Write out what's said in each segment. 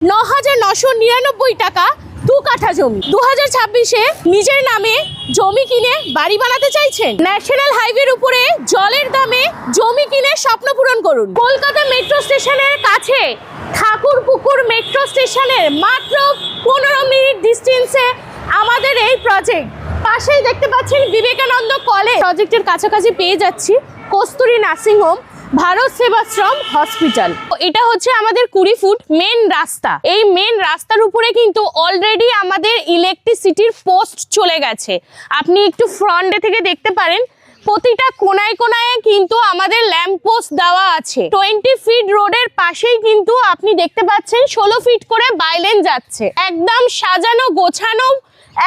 9,999 টাকা 2 কাঠা জমি। 2026-এ নিজের নামে জমি কিনে বাড়ি বানাতে চাইছেন? ন্যাশনাল হাইওয়ের উপরে জলের দামে জমি কিনে স্বপ্ন পূরণ করুন। কলকাতা মেট্রো স্টেশনের কাছে ঠাকুরপুকুর মেট্রো স্টেশনের মাত্র 15 মিনিট ডিস্টেন্সে আমাদের এই প্রজেক্ট। পাশেই দেখতে পাচ্ছেন বিবেকানন্দ কলেজ। প্রজেক্টের কাছাকাছি পেয়ে যাচ্ছি কস্তুরী নার্সিংহোম, ভারত সেবাশ্রম হসপিটাল। এটা হচ্ছে আমাদের 20 ফুট মেন রাস্তা। এই মেন রাস্তার উপরে কিন্তু অলরেডি আমাদের ইলেকট্রিসিটির পোস্ট চলে গেছে। আপনি একটু ফ্রন্টে থেকে দেখতে পারেন, প্রতিটা কোনায় কোনায় কিন্তু আমাদের ল্যাম্প পোস্ট দেওয়া আছে। 20 ফিট রোডের পাশেই কিন্তু আপনি দেখতে পাচ্ছেন 16 ফিট করে বাইলেন যাচ্ছে। একদম সাজানো গোছানো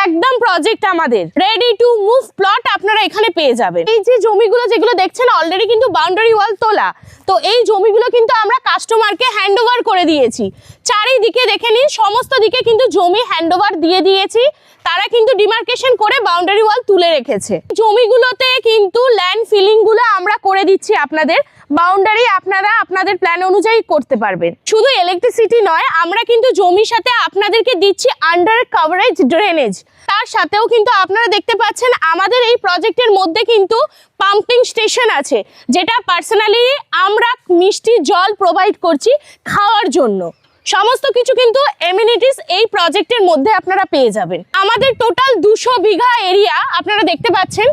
একদম প্রজেক্ট আমাদের। রেডি টু মুভ প্লট আপনারা এখানে পেয়ে যাবেন। এই যে জমিগুলো যেগুলো দেখছেন অলরেডি কিন্তু বাউন্ডারি ওয়াল তোলা, তো এই জমিগুলো কিন্তু আমরা কাস্টমারকে হ্যান্ডওভার করে দিয়েছি। চারিদিকে দেখে নিন, সমস্ত দিকে কিন্তু জমি হ্যান্ডওভার দিয়ে দিয়েছি। তারা কিন্তু ডিমার্কেশন করে বাউন্ডারি ওয়াল তুলে রেখেছে। জমিগুলোতে কিন্তু ল্যান্ড ফিলিং গুলো আমরা করে দিচ্ছি আপনাদের। বাউন্ডারি আপনারা আপনাদের প্ল্যান অনুযায়ী করতে পারবেন। শুধু ইলেকট্রিসিটি নয়, আমরা কিন্তু জমির সাথে আপনাদেরকে দিচ্ছি আন্ডার কভারেজ ড্রেনেজ। তার সাথেও কিন্তু আপনারা দেখতে পাচ্ছেন আমাদের এই প্রজেক্টের মধ্যে কিন্তু পাম্পিং স্টেশন আছে, যেটা পার্সোনালি আমরা মিষ্টি জল প্রোভাইড করছি খাওয়ার জন্য। সমস্ত কিছু কিন্তু এমিনিটিস এই প্রজেক্টের মধ্যে আপনারা পেয়ে যাবেন। আমাদের টোটাল 200 বিঘা এরিয়া আপনারা দেখতে পাচ্ছেন।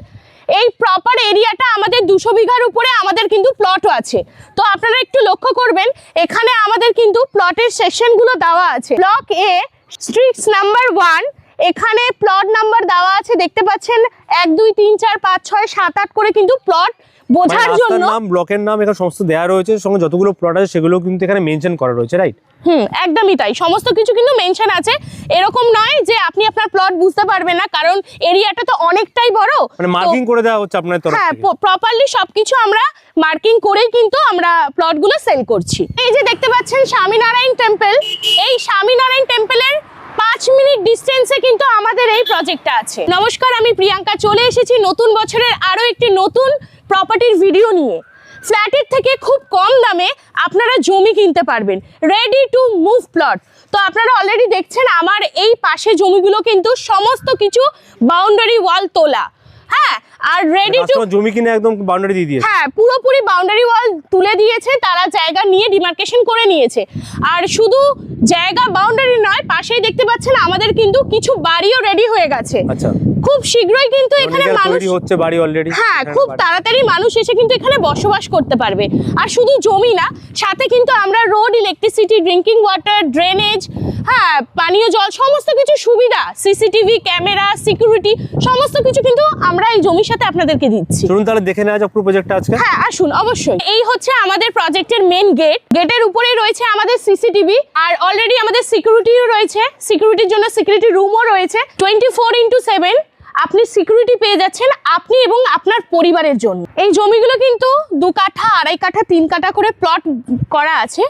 এই প্রপার এরিয়াটা আমাদের 200 বিঘার উপরে আমাদের কিন্তু প্লটও আছে। তো আপনারা একটু লক্ষ্য করবেন, এখানে আমাদের কিন্তু প্লটের সেকশনগুলো দেওয়া আছে। ব্লক এ স্ট্রিটস নাম্বার 1, এখানে প্লট নাম্বার দেওয়া আছে দেখতে পাচ্ছেন। 1 2 3 4 5 6 7 8 করে কিন্তু প্লট বোঝার জন্য নাম, ব্লকের নাম এখানে সমস্ত দেওয়া রয়েছে। সঙ্গে যতগুলো প্লট আছে সেগুলো কিন্তু এখানে মেনশন করা রয়েছে, রাইট? একদমই তাই। সমস্ত কিছু কিন্তু মেনশন আছে। এরকম নয় যে আপনি আপনার প্লট বুঝতে পারবেন না, কারণ এরিয়াটা তো অনেকটাই বড়। মানে মার্কিং করে দেওয়া হচ্ছে আপনার তরফ থেকে। হ্যাঁ, প্রপারলি সবকিছু আমরা মার্কিং করেই কিন্তু আমরা প্লটগুলো সেল করছি। এই যে দেখতে পাচ্ছেন স্বামীনারায়ণ টেম্পল, এই স্বামীনারায়ণ টেম্পলের 5 মিনিট ডিস্টেন্সে কিন্তু আমাদের এই প্রজেক্টটা আছে। নমস্কার, আমি প্রিয়াঙ্কা চলে এসেছি নতুন বছরের আরো একটি নতুন প্রপার্টির ভিডিও নিয়ে। ফ্ল্যাটের থেকে খুব কম দামে আপনারা জমি কিনতে পারবেন, রেডি টু মুভ প্লট। তো আপনারা অলরেডি দেখছেন আমার এই পাশে জমিগুলো কিন্তু সমস্ত কিছু বাউন্ডারি ওয়াল তোলা। হ্যাঁ, আর রেডি টু জমি কিনে একদম বাউন্ডারি দিয়ে দিয়েছে। হ্যাঁ, পুরোপুরি বাউন্ডারি ওয়াল তুলে দিয়েছে তারা, জায়গা নিয়ে ডিমার্কেশন করে নিয়েছে। আর শুধু জায়গা বাউন্ডারি নয়, পাশেই দেখতে পাচ্ছেন আমাদের কিন্তু কিছু বাড়িও রেডি হয়ে গেছে। আচ্ছা, খুব শীঘ্রই কিন্তু এখানে মানুষ হচ্ছে বাড়ি অলরেডি। হ্যাঁ, খুব তাড়াতাড়ি মানুষ এসে কিন্তু এখানে বসবাস করতে পারবে। আর শুধু জমি না, সাথে কিন্তু আমরা road, electricity, drinking water, drainage, হ্যাঁ পানীয় জল, সমস্ত কিছু সুবিধা, সিসিটিভি ক্যামেরা, সিকিউরিটি, সমস্ত কিছু কিন্তু আমরা এই জমির সাথে আপনাদেরকে দিচ্ছি। চলুন তাহলে দেখে নেওয়া যাক পুরো প্রজেক্টটা আজকে। হ্যাঁ আসুন, অবশ্যই। এই হচ্ছে আমাদের প্রজেক্টের মেন গেট। গেটের উপরেই রয়েছে আমাদের সিসিটিভি, আর অলরেডি আমাদের সিকিউরিটিও রয়েছে। সিকিউরিটির জন্য সিকিউরিটি রুমও রয়েছে। 24x7 আপনি সিকিউরিটি পেয়ে যাচ্ছেন আপনি এবং আপনার পরিবারের জন্য। এই জমিগুলো কিন্তু 2 কাঠা, 2.5 কাঠা, 3 কাঠা করে প্লট করা আছে।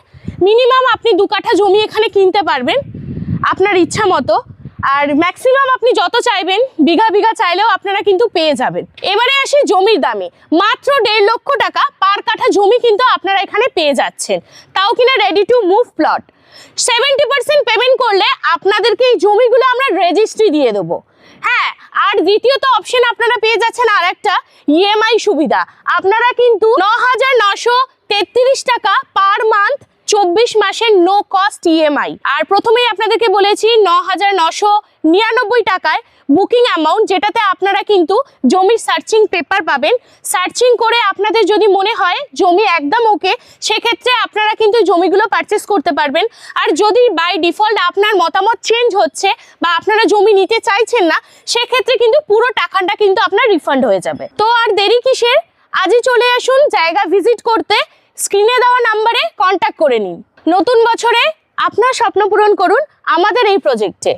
মিনিমাম আপনি 2 কাঠা জমি এখানে কিনতে পারবেন আপনার ইচ্ছা মতো, আর ম্যাক্সিমাম আপনি যত চাইবেন, বিঘা বিঘা চাইলেও আপনারা কিন্তু পেয়ে যাবেন। এবারে আসি জমির দামে। মাত্র 1.5 লক্ষ টাকা পার কাঠা জমি কিন্তু আপনারা এখানে পেয়ে যাচ্ছেন, তাও কিনা ready to move plot. 70% payment করলে আপনাদেরকে এই জমিগুলো আমরা রেজিস্ট্রি দিয়ে দেবো। হ্যাঁ, আর দ্বিতীয়ত অপশন আপনারা পেয়ে যাচ্ছেন আর একটা ইএমআই সুবিধা। আপনারা কিন্তু 9,933 টাকা পার মান্থ, 24 মাসের নো কস্ট ইএমআই। আর প্রথমেই আপনাদেরকে বলেছি 9,999 টাকায় বুকিং অ্যামাউন্ট, যেটাতে আপনারা কিন্তু জমির সার্চিং পেপার পাবেন। সার্চিং করে আপনাদের যদি মনে হয় জমি একদম ওকে, সেক্ষেত্রে আপনারা কিন্তু জমিগুলো পারচেস করতে পারবেন। আর যদি বাই ডিফল্ট আপনার মতামত চেঞ্জ হচ্ছে বা আপনারা জমি নিতে চাইছেন না, সেক্ষেত্রে কিন্তু পুরো টাকাটা কিন্তু আপনার রিফান্ড হয়ে যাবে। তো আর দেরি কিসের, আজই চলে আসুন জায়গা ভিজিট করতে। স্ক্রিনে দেওয়া নাম্বারে কন্ট্যাক্ট করে নিন। নতুন বছরে আপনার স্বপ্ন পূরণ করুন আমাদের এই প্রজেক্টে।